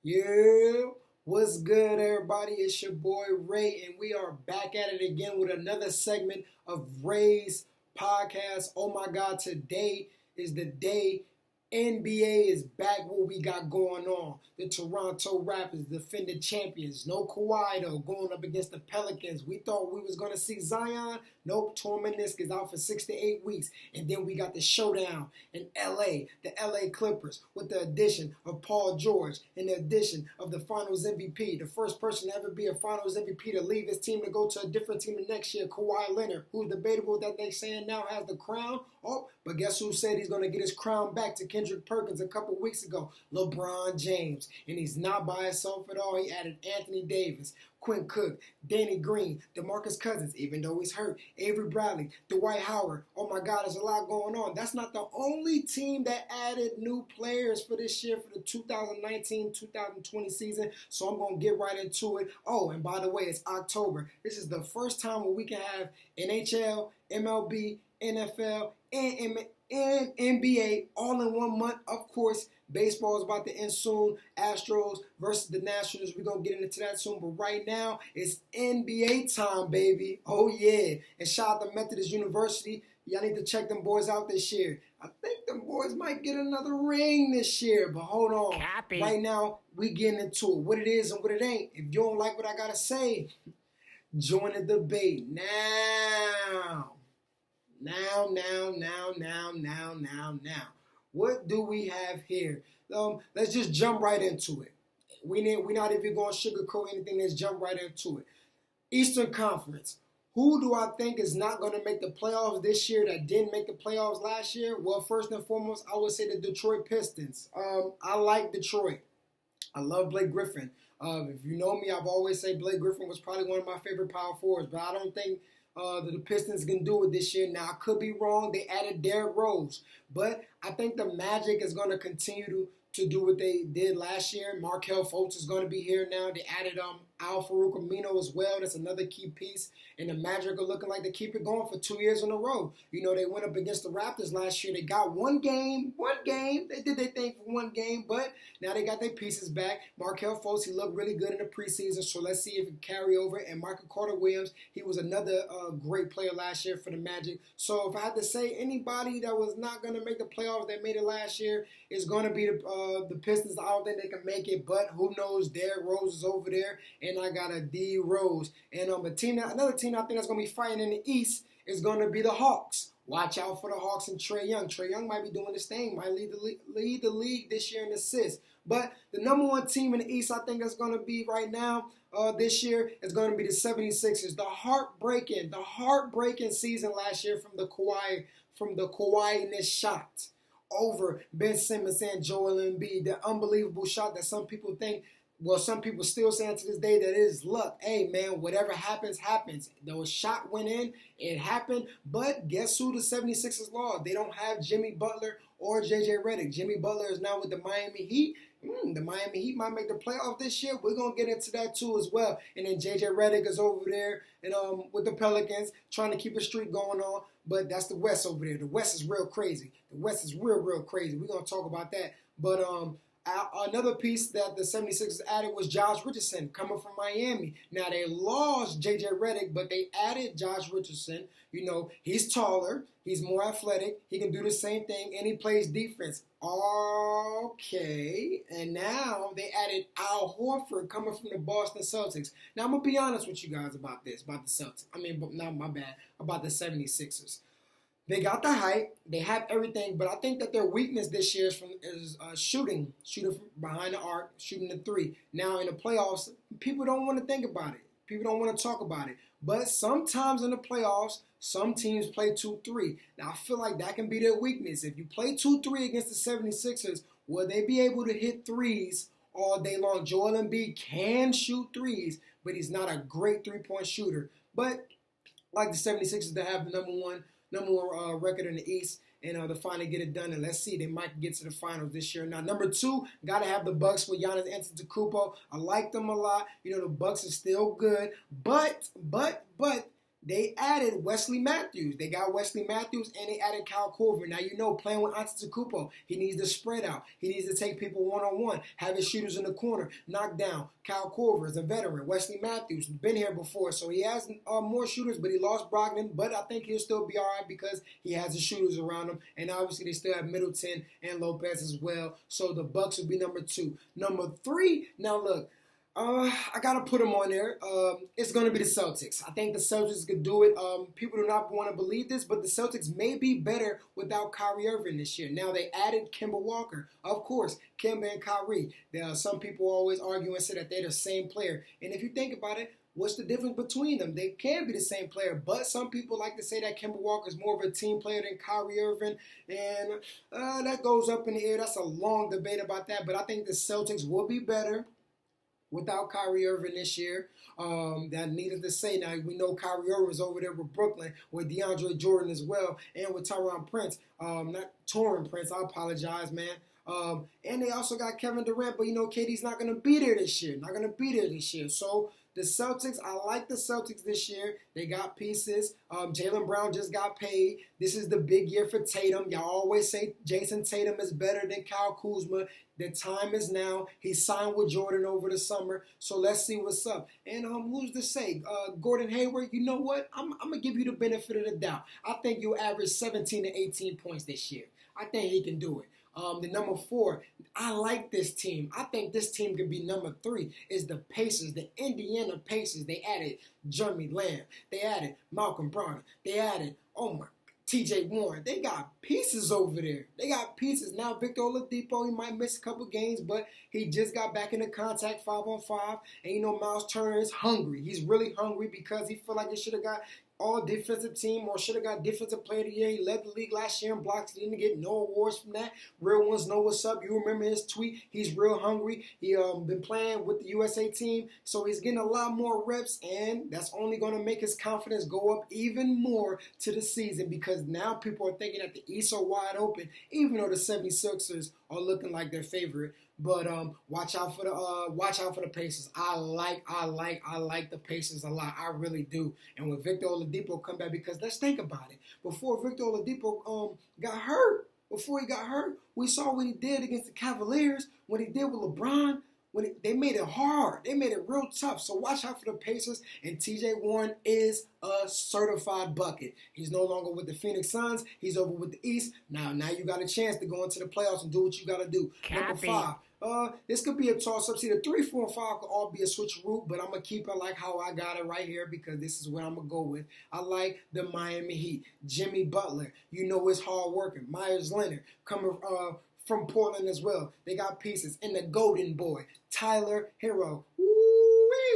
Yeah, what's good, everybody? It's your boy Ray, and we are back at it again with another segment of Ray's podcast. Oh my God, today is the day NBA is back. What we got going on? The Toronto Raptors, defending champions. No Kawhi though, going up against the Pelicans. We thought we was gonna see Zion. Nope, torn meniscus out for 6 to 8 weeks, and then we got the showdown in LA, the LA Clippers, with the addition of Paul George and the addition of the Finals MVP, the first person to ever be a Finals MVP to leave his team to go to a different team the next year, Kawhi Leonard, who's debatable that they saying now has the crown. Oh, but guess who said he's going to get his crown back to Kendrick Perkins a couple weeks ago? LeBron James. And he's not by himself at all. He added Anthony Davis, Quinn Cook, Danny Green, DeMarcus Cousins, even though he's hurt, Avery Bradley, Dwight Howard. Oh my God, there's a lot going on. That's not the only team that added new players for this year for the 2019-2020 season. So I'm going to get right into it. Oh, and by the way, it's October. This is the first time where we can have NHL, MLB, NFL, and NBA all in 1 month. Of course, baseball is about to end soon. Astros versus the Nationals. We're going to get into that soon. But right now, it's NBA time, baby. Oh, yeah. And shout out to Methodist University. Y'all need to check them boys out this year. I think them boys might get another ring this year. But hold on. Copy. Right now, we getting into it. What it is and what it ain't. If you don't like what I got to say, join the debate now. Now. What do we have here? Let's just jump right into it. We're not even going to sugarcoat anything. Let's jump right into it. Eastern Conference. Who do I think is not going to make the playoffs this year that didn't make the playoffs last year? Well, first and foremost, I would say the Detroit Pistons. I like Detroit. I love Blake Griffin. If you know me, I've always said Blake Griffin was probably one of my favorite power forwards, but I don't think the Pistons can do it this year. Now, I could be wrong. They added Derrick Rose. But I think the Magic is going to continue to do what they did last year. Markelle Fultz is going to be here now. They added Al-Farouq Amino as well. That's another key piece. And the Magic are looking like they keep it going for 2 years in a row. You know, they went up against the Raptors last year. They got one game. They did their thing for one game, but now they got their pieces back. Markelle Fultz, he looked really good in the preseason, so let's see if it can carry over. And Michael Carter-Williams, he was another great player last year for the Magic. So if I had to say anybody that was not going to make the playoffs that made it last year, it's going to be the Pistons. I don't think they can make it, but who knows? Derrick Rose is over there, and I got a D Rose. And another team I think that's going to be fighting in the East is going to be the Hawks. Watch out for the Hawks and Trae Young. Trae Young might be doing this thing, might lead the league this year in assists. But the number one team in the East I think is going to be right now this year is going to be the 76ers. The heartbreaking season last year from the Kawhi-ness shot over Ben Simmons and Joel Embiid. The unbelievable shot that some people still saying to this day that it is luck. Hey, man, whatever happens, happens. The shot went in, it happened, but guess who the 76ers lost? They don't have Jimmy Butler or J.J. Redick. Jimmy Butler is now with the Miami Heat. The Miami Heat might make the playoff this year. We're going to get into that too as well. And then J.J. Redick is over there and with the Pelicans trying to keep a streak going on. But that's the West over there. The West is real crazy. The West is real crazy. We're going to talk about that. But another piece that the 76ers added was Josh Richardson coming from Miami. Now, they lost J.J. Redick, but they added Josh Richardson. You know, he's taller. He's more athletic. He can do the same thing, and he plays defense. Okay. And now they added Al Horford coming from the Boston Celtics. Now, I'm going to be honest with you guys about this, about the Celtics. About the 76ers. They got the height, they have everything, but I think that their weakness this year is shooting from behind the arc, shooting the three. Now in the playoffs, people don't want to think about it. People don't want to talk about it. But sometimes in the playoffs, some teams play 2-3. Now I feel like that can be their weakness. If you play 2-3 against the 76ers, will they be able to hit threes all day long? Joel Embiid can shoot threes, but he's not a great three-point shooter. But like the 76ers, they have the number one record in the East, and to finally get it done. And let's see, they might get to the finals this year. Now, number two, got to have the Bucks with Giannis Antetokounmpo. I like them a lot. You know, the Bucks are still good, but they added Wesley Matthews. They got Wesley Matthews and they added Kyle Korver. Now, playing with Antetokounmpo, he needs to spread out. He needs to take people one-on-one, have his shooters in the corner, knock down. Kyle Korver is a veteran. Wesley Matthews, been here before, so he has more shooters, but he lost Brogdon. But I think he'll still be all right because he has the shooters around him. And obviously, they still have Middleton and Lopez as well. So the Bucks will be number 2. Number 3, now look, I got to put them on there. It's going to be the Celtics. I think the Celtics could do it. People do not want to believe this, but the Celtics may be better without Kyrie Irving this year. Now, they added Kemba Walker. Of course, Kemba and Kyrie. Some people always argue and say that they're the same player. And if you think about it, what's the difference between them? They can be the same player, but some people like to say that Kemba Walker is more of a team player than Kyrie Irving, and that goes up in the air. That's a long debate about that, but I think the Celtics will be better without Kyrie Irving this year. That needed to say. Now, we know Kyrie Irving is over there with Brooklyn, with DeAndre Jordan as well, and with Taurean Prince. Not Taurean Prince, I apologize, man. And they also got Kevin Durant, but KD's not going to be there this year. So the Celtics, I like the Celtics this year. They got pieces. Jaylen Brown just got paid. This is the big year for Tatum. Y'all always say Jason Tatum is better than Kyle Kuzma. The time is now. He signed with Jordan over the summer. So let's see what's up. And who's to say? Gordon Hayward, you know what? I'm going to give you the benefit of the doubt. I think you'll average 17 to 18 points this year. I think he can do it. The number 4, I like this team. I think this team can be number 3, is the Pacers, the Indiana Pacers. They added Jeremy Lamb. They added Malcolm Brogdon. They added, TJ Warren. They got pieces over there. They got pieces. Now, Victor Oladipo, he might miss a couple games, but he just got back into contact 5-on-5. And, Miles Turner is hungry. He's really hungry because he feel like he should have got all defensive team or should have got defensive player of the year. He led the league last year in blocks. He didn't get no awards from that. Real ones know what's up. You remember his tweet. He's real hungry. He been playing with the USA team, so he's getting a lot more reps, and that's only going to make his confidence go up even more to the season because now people are thinking that the East are wide open, even though the 76ers are looking like their favorite. But watch out for the Pacers. I like the Pacers a lot. I really do. And when Victor Oladipo come back, because let's think about it. Before Victor Oladipo got hurt, we saw what he did against the Cavaliers, what he did with LeBron. They made it hard. They made it real tough. So watch out for the Pacers. And TJ Warren is a certified bucket. He's no longer with the Phoenix Suns. He's over with the East. Now you got a chance to go into the playoffs and do what you got to do. Number 5. This could be a toss-up. See, the 3, 4, and 5 could all be a switch route, but I'm going to keep it like how I got it right here because this is what I'm going to go with. I like the Miami Heat. Jimmy Butler, it's hard working. Myers Leonard coming from Portland as well. They got pieces. And the Golden Boy, Tyler Hero.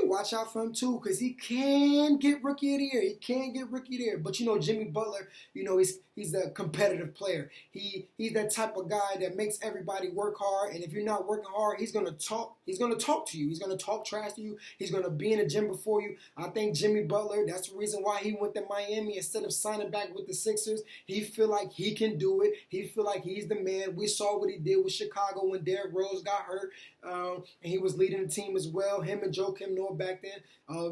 Watch out for him too, because he can get Rookie of the Year. But Jimmy Butler, he's a competitive player. He's that type of guy that makes everybody work hard. And if you're not working hard, he's gonna talk to you. He's gonna talk trash to you. He's gonna be in the gym before you. I think Jimmy Butler, that's the reason why he went to Miami instead of signing back with the Sixers. He feel like he can do it. He feel like he's the man. We saw what he did with Chicago when Derrick Rose got hurt. And he was leading the team as well. Him and Joakim Noah back then.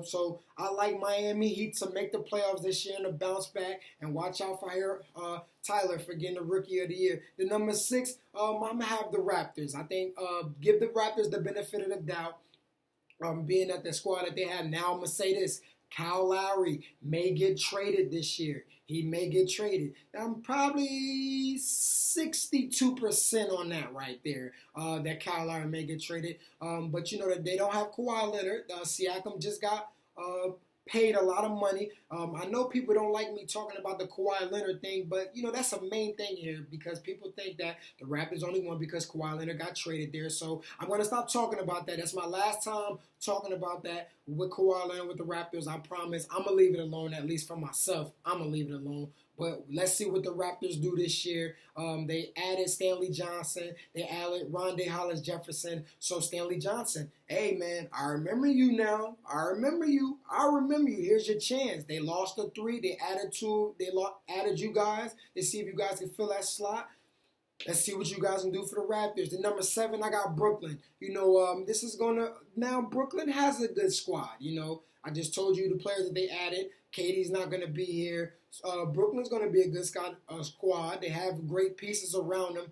So I like Miami Heat to make the playoffs this year and to bounce back. And watch out for Tyler for getting the Rookie of the Year. The number 6, I'm going to have the Raptors. I think give the Raptors the benefit of the doubt. Being that the squad that they have now, I'm going to say this. Kyle Lowry may get traded this year. He may get traded. I'm probably 62% on that right there, that Kyle Lowry may get traded. But that they don't have Kawhi Leonard. Siakam just got paid a lot of money. I know people don't like me talking about the Kawhi Leonard thing, but, that's a main thing here because people think that the Raptors only won because Kawhi Leonard got traded there. So I'm going to stop talking about that. That's my last time talking about that with Kawhi Leonard with the Raptors. I promise I'm going to leave it alone, at least for myself. I'm going to leave it alone. But let's see what the Raptors do this year. They added Stanley Johnson. They added Rondae Hollis-Jefferson. So Stanley Johnson, hey, man, I remember you now. I remember you. Here's your chance. They lost the 3. They added 2. They added you guys. They see if you guys can fill that slot. Let's see what you guys can do for the Raptors. The number 7, I got Brooklyn. This is going to – now Brooklyn has a good squad, I just told you the players that they added. KD's not going to be here. Brooklyn's going to be a good squad. They have great pieces around them.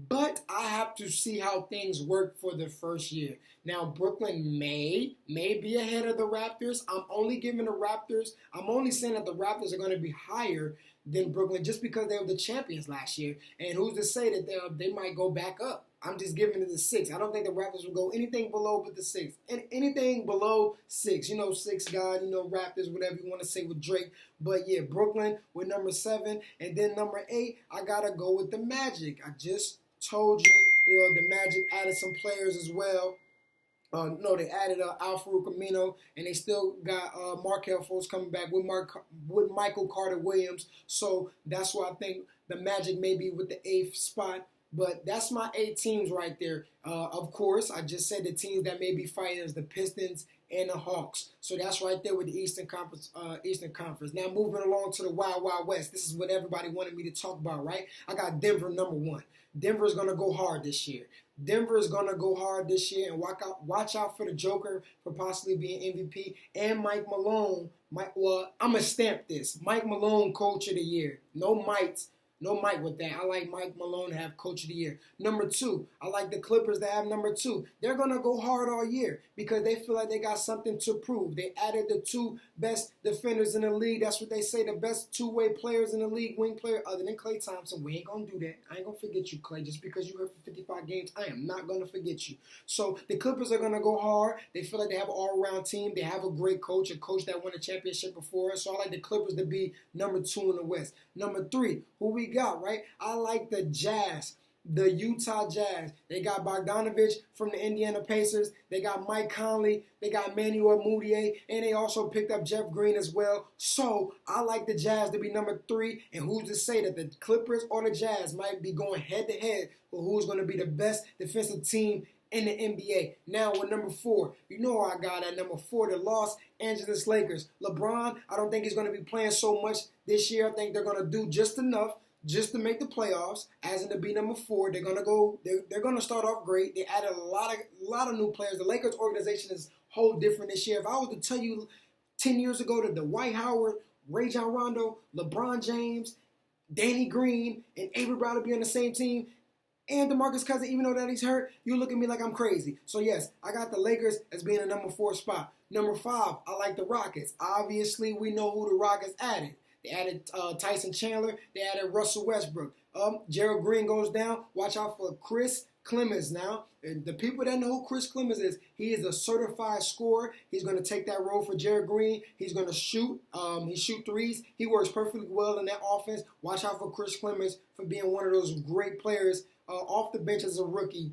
But I have to see how things work for the first year. Now, Brooklyn may be ahead of the Raptors. I'm only saying that the Raptors are going to be higher than Brooklyn just because they were the champions last year. And who's to say that they might go back up? I'm just giving it a 6. I don't think the Raptors will go anything below but the 6. And anything below 6. 6 God, Raptors, whatever you want to say with Drake. But yeah, Brooklyn with number 7. And then number 8, I got to go with the Magic. I just told you, the Magic added some players as well. They added Al-Farouq Amino, and they still got Markelle Fultz coming back with Michael Carter-Williams. So that's why I think the Magic may be with the 8th spot. But that's my 8 teams right there. Of course, I just said the teams that may be fighting is the Pistons and the Hawks. So that's right there with the Eastern Conference. Now moving along to the Wild Wild West. This is what everybody wanted me to talk about, right? I got Denver number 1. Denver's going to go hard this year. And watch out for the Joker for possibly being MVP. And Mike Malone. I'm going to stamp this. Mike Malone, Coach of the Year. No Mike with that. I like Mike Malone to have Coach of the Year. Number 2, I like the Clippers to have number 2. They're going to go hard all year because they feel like they got something to prove. They added the 2 best defenders in the league. That's what they say, the best two-way players in the league, wing player other than Klay Thompson. We ain't going to do that. I ain't going to forget you, Klay. Just because you hurt for 55 games, I am not going to forget you. So the Clippers are going to go hard. They feel like they have an all-around team. They have a great coach, a coach that won a championship before us. So I like the Clippers to be number 2 in the West. Number 3, who we got, right? I like the Jazz, the Utah Jazz. They got Bogdanovich from the Indiana Pacers. They got Mike Conley. They got Emmanuel Mudiay. And they also picked up Jeff Green as well. So I like the Jazz to be number 3. And who's to say that the Clippers or the Jazz might be going head-to-head for who's going to be the best defensive team in the NBA. Now with number 4, I got at number 4, the Los Angeles Lakers. LeBron, I don't think he's going to be playing so much this year. I think they're going to do just enough just to make the playoffs, as in to be number 4. They're going to start off great. They added a lot of new players. The Lakers organization is whole different this year. If I was to tell you 10 years ago that the Dwight Howard, Rajon Rondo, LeBron James, Danny Green, and Avery Bradley be on the same team, and DeMarcus Cousins, even though that he's hurt, you look at me like I'm crazy. So yes, I got the Lakers as being a number 4 spot. Number 5, I like the Rockets. Obviously, we know who the Rockets added. They added Tyson Chandler. They added Russell Westbrook. Gerald Green goes down. Watch out for Chris Clemens now. And the people that know who Chris Clemens is, he is a certified scorer. He's going to take that role for Gerald Green. He's going to shoot. He shoot threes. He works perfectly well in that offense. Watch out for Chris Clemens for being one of those great players off the bench as a rookie,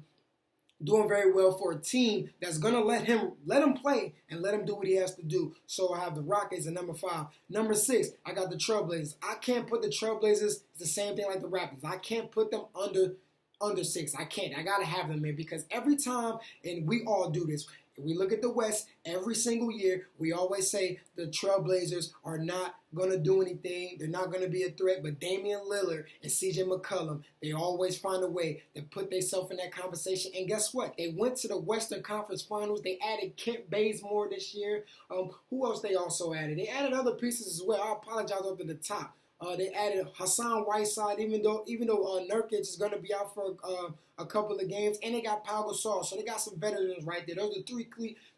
doing very well for a team that's going to let him play and let him do what he has to do. So I have the Rockets at number 5. Number 6, I got the Trailblazers. I can't put the Trailblazers, it's the same thing like the Raptors. I can't put them under 6. I can't. I got to have them in because every time, and we all do this, if we look at the West every single year, we always say the Trailblazers are not going to do anything. They're not going to be a threat. But Damian Lillard and CJ McCollum, they always find a way to put themselves in that conversation. And guess what? They went to the Western Conference Finals. They added Kent Bazemore this year. Who else they also added? They added other pieces as well. I apologize up at the top. They added Hassan Whiteside, even though Nurkic is going to be out for a couple of games, and they got Pau Gasol, so they got some veterans right there. Those are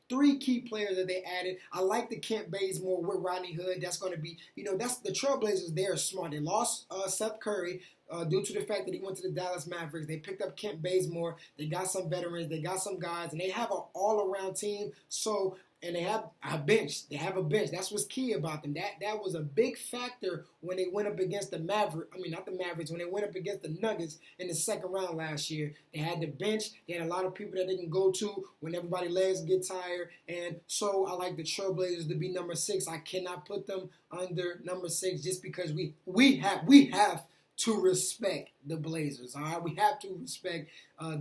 three key players that they added. I like the Kent Bazemore with Rodney Hood. That's going to be, that's the Trailblazers. They're smart. They lost Seth Curry due to the fact that he went to the Dallas Mavericks. They picked up Kent Bazemore. They got some veterans. They got some guys, and they have an all-around team. So. And they have a bench. That's what's key about them. That was a big factor when they went up against the Mavericks. I mean, not the Mavericks. When they went up against the Nuggets in the second round last year. They had the bench. They had a lot of people that they can go to when everybody's legs get tired. And so I like the Trailblazers to be number 6. I cannot put them under number 6 just because we have to respect the Blazers. All right, we have to respect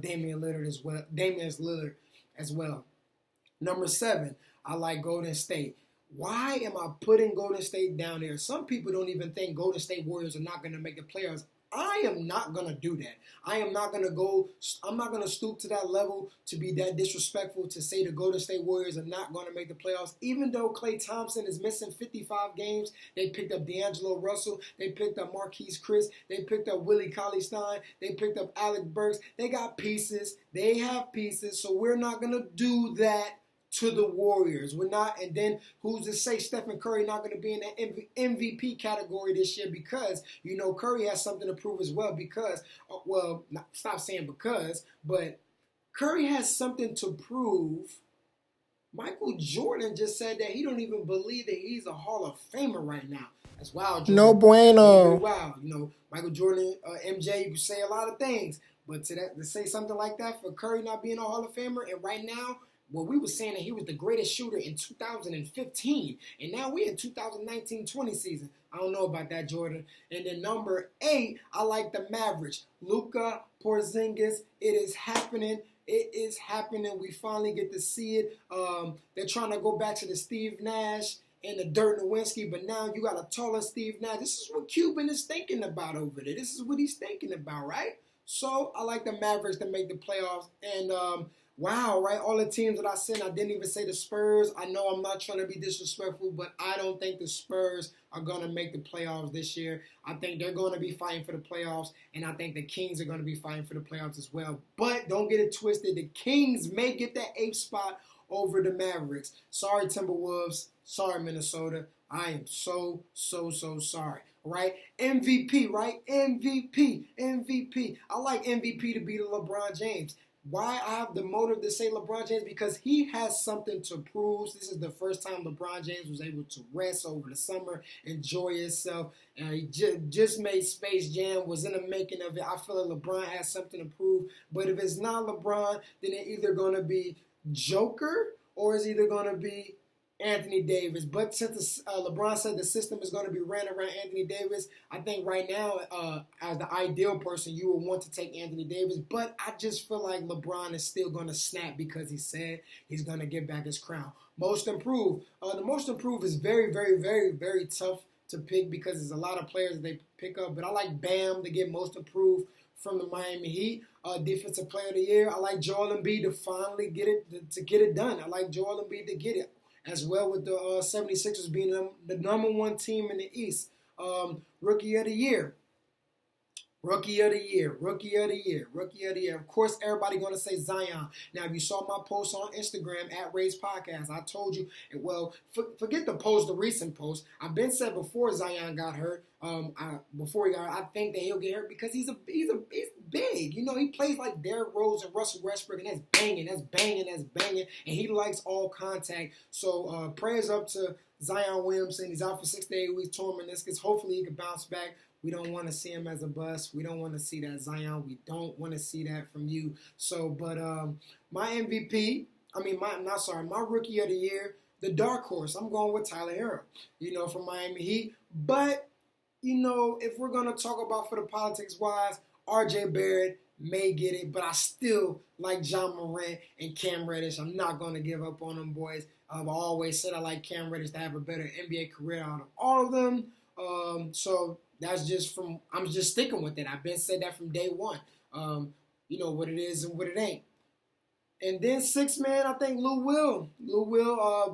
Damian Lillard as well. Number 7, I like Golden State. Why am I putting Golden State down there? Some people don't even think Golden State Warriors are not going to make the playoffs. I am not going to do that. I'm not going to stoop to that level to be that disrespectful to say the Golden State Warriors are not going to make the playoffs. Even though Klay Thompson is missing 55 games, they picked up D'Angelo Russell, they picked up Marquise Chris, they picked up Willie Cauley-Stein, they picked up Alec Burks. They got pieces. They have pieces, so we're not going to do that to the Warriors. We're not, and then who's to say Stephen Curry not going to be in the MVP category this year because, Curry has something to prove as well because, stop saying because, but Curry has something to prove. Michael Jordan just said that he don't even believe that he's a Hall of Famer right now. That's wild, Jordan. No bueno. Wow, Michael Jordan, MJ, you say a lot of things, but to say something like that for Curry not being a Hall of Famer, and right now, we were saying that he was the greatest shooter in 2015, and now we're in 2019-20 season. I don't know about that, Jordan. And then number 8, I like the Mavericks. Luka Porzingis, it is happening. It is happening. We finally get to see it. They're trying to go back to the Steve Nash and the Dirk Nowitzki, but now you got a taller Steve Nash. This is what Cuban is thinking about over there. This is what he's thinking about, right? So I like the Mavericks to make the playoffs. And wow, right? All the teams that I said, I didn't even say the Spurs. I know I'm not trying to be disrespectful, but I don't think the Spurs are going to make the playoffs this year. I think they're going to be fighting for the playoffs, and I think the Kings are going to be fighting for the playoffs as well. But don't get it twisted. The Kings may get that 8th spot over the Mavericks. Sorry, Timberwolves. Sorry, Minnesota. I am so sorry. Right? MVP, right? MVP. I like MVP to be the LeBron James. Why I have the motive to say LeBron James? Because he has something to prove. This is the first time LeBron James was able to rest over the summer, enjoy himself. He just made Space Jam, was in the making of it. I feel like LeBron has something to prove. But if it's not LeBron, then it's either going to be Joker or it's either going to be Anthony Davis. But since LeBron said the system is going to be ran around Anthony Davis, I think right now, as the ideal person, you would want to take Anthony Davis. But I just feel like LeBron is still going to snap because he said he's going to get back his crown. Most improved. The most improved is very, very, very, very tough to pick because there's a lot of players that they pick up. But I like Bam to get most improved from the Miami Heat. Defensive Player of the Year. I like Joel Embiid to finally get it done. I like Joel Embiid to get it. As well with the 76ers being the number 1 team in the East. Rookie of the Year. Of course, everybody going to say Zion. Now, if you saw my post on Instagram at Rays Podcast, I told you, forget the post, the recent post. I've been said before Zion got hurt. I think that he'll get hurt because he's big. He plays like Derrick Rose and Russell Westbrook, and that's banging, and he likes all contact. So prayers up to Zion Williamson. He's out for 6 to 8 weeks, torn meniscus. Hopefully he can bounce back. We don't want to see him as a bust. We don't want to see that, Zion. We don't want to see that from you. So, but my MVP, my Rookie of the Year, the dark horse, I'm going with Tyler Herro, from Miami Heat. But, if we're going to talk about for the politics-wise, RJ Barrett may get it, but I still like John Morant and Cam Reddish. I'm not going to give up on them boys. I've always said I like Cam Reddish to have a better NBA career out of all of them. So that's I'm just sticking with it. I've been said that from day one. What it is and what it ain't. And then 6th man, I think Lou Will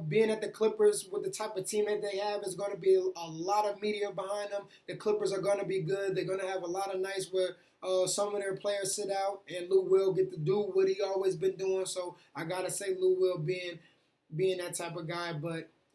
being at the Clippers with the type of team that they have is going to be a lot of media behind them. The Clippers are going to be good. They're going to have a lot of nights where some of their players sit out and Lou Will get to do what he always been doing. So I got to say Lou Will being that type of guy.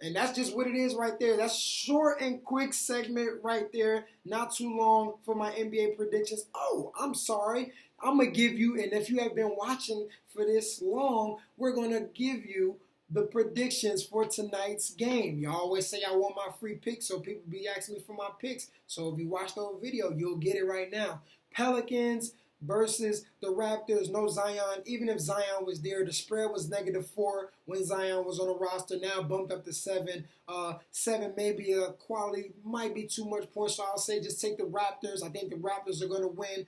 And that's just what it is right there. That's short and quick segment right there. Not too long for my NBA predictions. Oh, I'm sorry. I'm going to give you, and if you have been watching for this long, we're going to give you the predictions for tonight's game. You always say I want my free picks, so people be asking me for my picks. So if you watch the whole video, you'll get it right now. Pelicans versus the Raptors. No Zion. Even if Zion was there, the spread was -4 when Zion was on the roster. Now bumped up to 7. 7 maybe a quality, might be too much points. So I'll say just take the Raptors. I think the Raptors are going to win.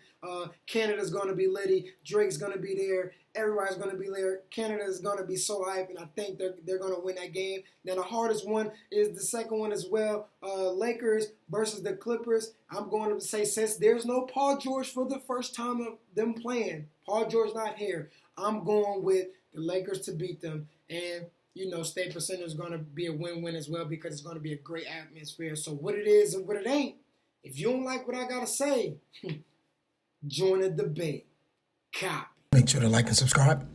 Canada's going to be litty. Drake's going to be there. Everybody's going to be there. Canada is going to be so hyped, and I think they're going to win that game. Now, the hardest one is the second one as well. Lakers versus the Clippers. I'm going to say, since there's no Paul George for the first time of them playing, Paul George not here, I'm going with the Lakers to beat them. And, Staples Center is going to be a win-win as well because it's going to be a great atmosphere. So what it is and what it ain't, if you don't like what I got to say, join the debate. Copy. Make sure to like and subscribe.